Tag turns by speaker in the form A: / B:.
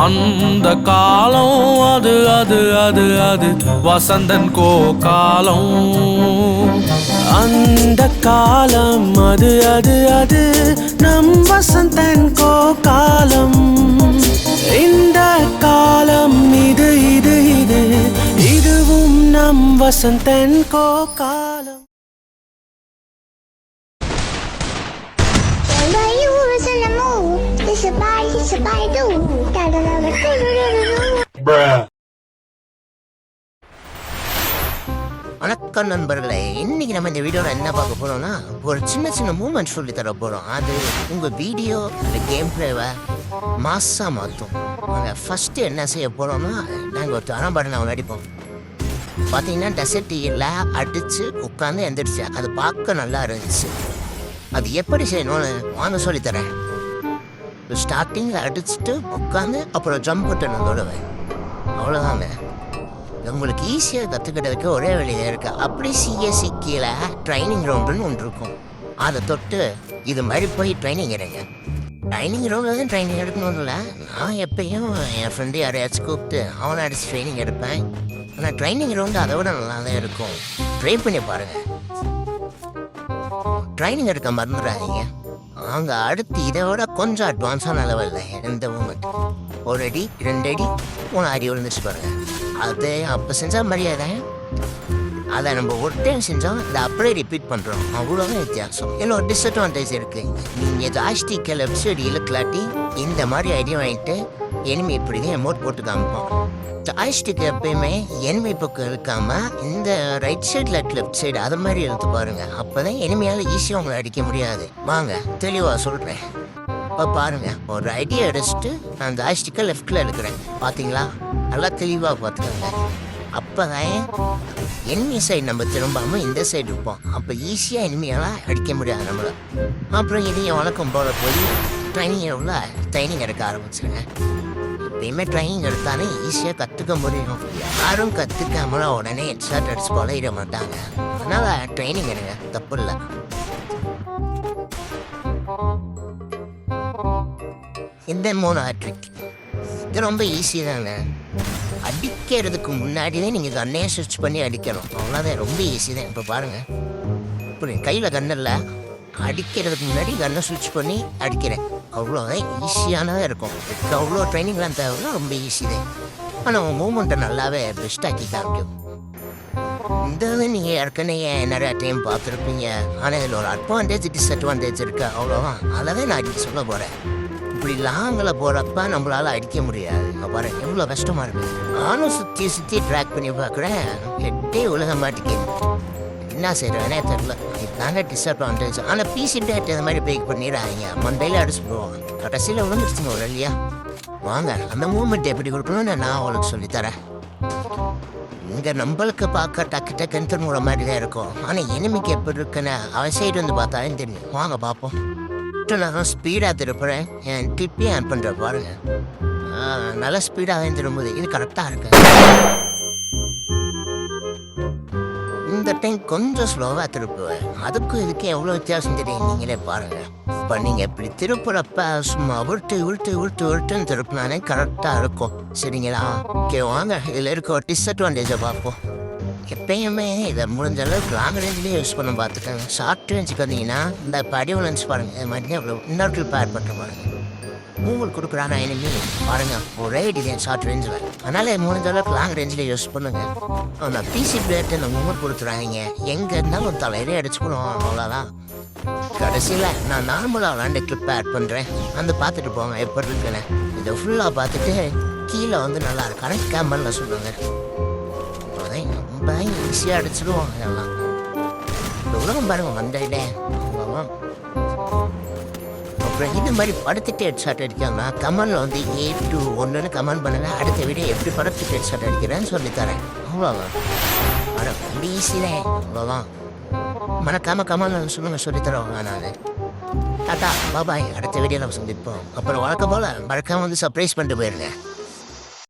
A: அந்த காலம் அது அது அது அது வசந்தன் கோ காலம்.
B: அந்த காலம் அது அது அது நம் வசந்தன் கோ காலம். இந்த காலம் இது இது இது இதுவும் நம் வசந்தன் கோ காலம்.
C: வணக்கம் நண்பர்களே, இன்னைக்கு நம்ம இந்த வீடியோவில் என்ன பார்க்க போறோம்னா ஒரு சின்ன சின்ன மூமெண்ட் சொல்லி தர போறோம். அது உங்க வீடியோ அந்த கேம் பிளேவை மாசா மாற்றும். நாங்கள் ஃபர்ஸ்ட் என்ன செய்ய போறோம்னா, நாங்கள் ஒரு தரம்படம் நாங்கள் நடிப்போம். பார்த்தீங்கன்னா டெசர்ட்டியில் அடிச்சு உட்காந்து எந்திரிச்சு அது பார்க்க நல்லா இருந்துச்சு. அது எப்படி செய்யணும்னு வாங்க சொல்லித்தரேன். ஸ்டார்டிங்கில் அடிச்சுட்டு உட்காந்து அப்புறம் ஜம்ப் பட்டன் தொடுவேன். அவ்வளோதாங்க. உங்களுக்கு ஈஸியாக கற்றுக்கிட்டதுக்கு ஒரே வழியில் இருக்குது. அப்படி சிஎஸ்சி கீழே ட்ரைனிங் ரவுண்டுன்னு ஒன்று இருக்கும். அதை தொட்டு இது மாதிரி போய் ட்ரைனிங் எடுங்க. ட்ரைனிங் ரவுண்டில் தான் ட்ரைனிங் எடுக்கணும்னு இல்லை. நான் எப்பயும் என் ஃப்ரெண்டு யாரையாச்சும் கூப்பிட்டு அவனை அடிச்சு ட்ரைனிங் எடுப்பேன். ஆனால் ட்ரைனிங் ரவுண்டு அதை விட நல்லா தான் இருக்கும். ட்ரை பண்ணி பாருங்கள். ட்ரைனிங் எடுக்க மறந்துடாதீங்க. அங்கே அடுத்து இதை விட கொஞ்சம் அட்வான்ஸான லெவலில் எந்த மூமெண்ட் ஒரு அடி 2 அடி 3 அடி விழுந்துச்சு பாருங்கள். அது அப்போ செஞ்சால் மரியாதை. அதை நம்ம ஒரு டைம் செஞ்சோம், அதை அப்படியே ரிப்பீட் பண்ணுறோம். அவ்வளோதான் வித்தியாசம். இல்லை ஒரு டிஸ்அட்வான்டேஜ் இருக்குது. நீங்கள் ஜாஸ்டிக்கு லெஃப்ட் சைடு இழுக்கலாட்டி இந்த மாதிரி ஐடியா வாங்கிட்டு எனிமி இப்படி தான் எமௌண்ட் போட்டு காமிப்போம். ஜாய்ஸ்டிக் எப்பயுமே எனிமி பக்கம் இருக்காம இந்த ரைட் சைடில் லெஃப்ட் சைடு அது மாதிரி எடுத்து பாருங்க. அப்போதான் எனிமையால் ஈஸியாக உங்களை அடிக்க முடியாது. வாங்க தெளிவாக சொல்கிறேன். இப்போ பாருங்க, ஒரு ஐடியா அடிச்சுட்டு நான் ஜாய்ஸ்டிக்கை லெஃப்டில் எடுக்கிறேன். பார்த்தீங்களா? நல்லா தெளிவாக பார்த்துக்கோங்க. அப்போ தான் எனிமி சைடு நம்ம திரும்பாமல் இந்த சைடு இருப்போம். அப்போ ஈஸியாக எனிமையால் அடிக்க முடியாது நம்மளை. அப்புறம் இதையும் வழக்கம் போல போய் ட்ரைனிங் எடுக்க ஆரம்பிச்சுருங்க. எப்பயுமே ட்ரைனிங் எடுத்தாலே ஈஸியாக கற்றுக்க முடியும். யாரும் கற்றுக்காமலாம் உடனே ஹெட்ஷாட் அடிச்சு பழகிட மாட்டாங்க. அதனால் ட்ரைனிங் எடுங்க, தப்பு இல்லை. இந்த 3 ட்ரிக் இது ரொம்ப ஈஸி தாங்க. அடிக்கிறதுக்கு முன்னாடியே நீங்கள் கண்ணையை ஸ்விட்ச் பண்ணி அடிக்கணும். அவ்வளோதான், ரொம்ப ஈஸி தான். இப்போ பாருங்கள், இப்படி கையில் கண்ணு இல்லை, அடிக்கிறதுக்கு முன்னாடி கண்ணை ஸ்விட்ச் பண்ணி அடிக்கிறேன். அவ்வளோதான், ஈஸியானதாக இருக்கும். இதுக்கு அவ்வளோ ட்ரைனிங்லாம் தேவைன்னா ரொம்ப ஈஸி தான். ஆனால் உங்கள் மூமெண்ட்டை நல்லாவே பெஸ்ட்டாக்கி காமிக்கும். இந்த நீங்கள் ஏற்கனவே நிறையா டைம் பார்த்துருப்பீங்க. ஆனால் இதில் ஒரு அட்வான்டேஜ் டிஸ்அட்வான்டேஜ் இருக்குது. அவ்வளோதான், அதை நான் அடிக்க சொல்ல போகிறேன். இப்படி லாங்கில் போகிறப்ப நம்மளால் அடிக்க முடியாது. பாருங்க எவ்வளோ கஷ்டமாக இருக்குது. நானும் சுற்றி சுற்றி ட்ராக் பண்ணி பார்க்குறேன், எட்டே உலக மாட்டேங்குது. என்ன செய்கிறேன்னே தெரில. இதுதாங்க டிஸ்அட்வான்டேஜ். ஆனால் பிசி டேட் இந்த மாதிரி பேக் பண்ணிடுறாங்க. மண்டையில் அடிச்சு போவோம், கடைசியில் விழுந்துருச்சுங்க ஒரு இல்லையா. வாங்க அந்த மூமெண்ட் எப்படி கொடுக்கணும்னு நான் உங்களுக்கு சொல்லித்தரேன். இங்கே நம்மளுக்கு பார்க்க டக்கு டக்குன்னு திரும்ப மாதிரி தான் இருக்கும். ஆனால் எனிமிக்கு எப்படி இருக்குன்னு அவன் சைடு வந்து பார்த்தாலும் தெரியும். வாங்க பார்ப்போம். நான் ஸ்பீடாக திருப்புறேன். என் டிப்பே ஆன் பண்ணுற பாருங்க. நல்லா ஸ்பீடாக திரும்புது. இது கரெக்டாக இருக்கு. இந்த டைம் கொஞ்சம் ஸ்லோவாக திருப்புவேன். அதுக்கும் இதுக்கு எவ்வளோ வித்தியாசம் தெரியும், நீங்களே பாருங்கள். இப்போ நீங்கள் இப்படி திருப்புறப்ப சும்மா உருட்டுன்னு திருப்பினானே கரெக்டாக இருக்கும். சரிங்களா? ஓகே, வாங்க இதில் இருக்க ஒரு டிஸ்அட்வான்டேஜை பார்ப்போம். எப்பயுமே இதை முடிஞ்ச அளவுக்கு லாங் ரேஞ்சிலே யூஸ் பண்ண பார்த்துக்கோங்க. ஷார்ட் ரேஞ்சுக்கு வந்தீங்கன்னா இந்த படிவு லென்ஸ் பாருங்கள், இது மாதிரி அவ்வளோ இன்னொரு பேர் பண்ணுற பாருங்க. மூவல் கொடுக்குறானா எனிமி பாருங்கள், ஒரே டிசைன் ஷார்ட் ரேஞ்சில். அதனால் முடிஞ்ச அளவுக்கு லாங் ரேஞ்சில் யூஸ் பண்ணுங்க. ஆனால் பிசி பிளேட்டு இந்த மூவல் கொடுத்துறாங்க, எங்கே இருந்தாலும் தலையிலே அடிச்சுக்கணும். அவ்வளோதான். கடைசியில் நான் நார்மலாக விளாண்டு கிளிப் ஆட் பண்ணுறேன். வந்து பார்த்துட்டு போங்க எப்படி இருக்குன்னு. இதை ஃபுல்லாக பார்த்துட்டு கீழே வந்து நல்லா இருக்கு கரெக்ட் கேமரில் சொல்லுங்க. அவ்வளோதான், ரொம்ப ஈஸியாக அடிச்சிடுவோம் எல்லாம். இந்த உலகம் பாருங்கள் வந்தாயிட்டே. அப்புறம் இது மாதிரி படத்துக்கு ஹெட்ஷாட் அடிக்காங்கன்னா கமெண்டில் வந்து 8 to 1ன்னு கமெண்ட் பண்ணுங்கள். அடுத்த வீடியோ எப்படி படத்துக்கு ஹெட்ஷாட் அடிக்கிறேன்னு சொல்லித்தரேன். அவ்வளோதான். ஆனால் ரொம்ப ஈஸியே. அவ்வளோதான். மறக்காமல் கமெண்டில் சொல்லுங்கள், சொல்லித்தரோம். நான் டாட்டா பாபாய். அடுத்த வீடியோவில் சந்திப்போம். அப்புறம் வழக்கம் போல் மறக்காமல் வந்து சர்ப்ரைஸ் பண்ணிட்டு போயிருங்க.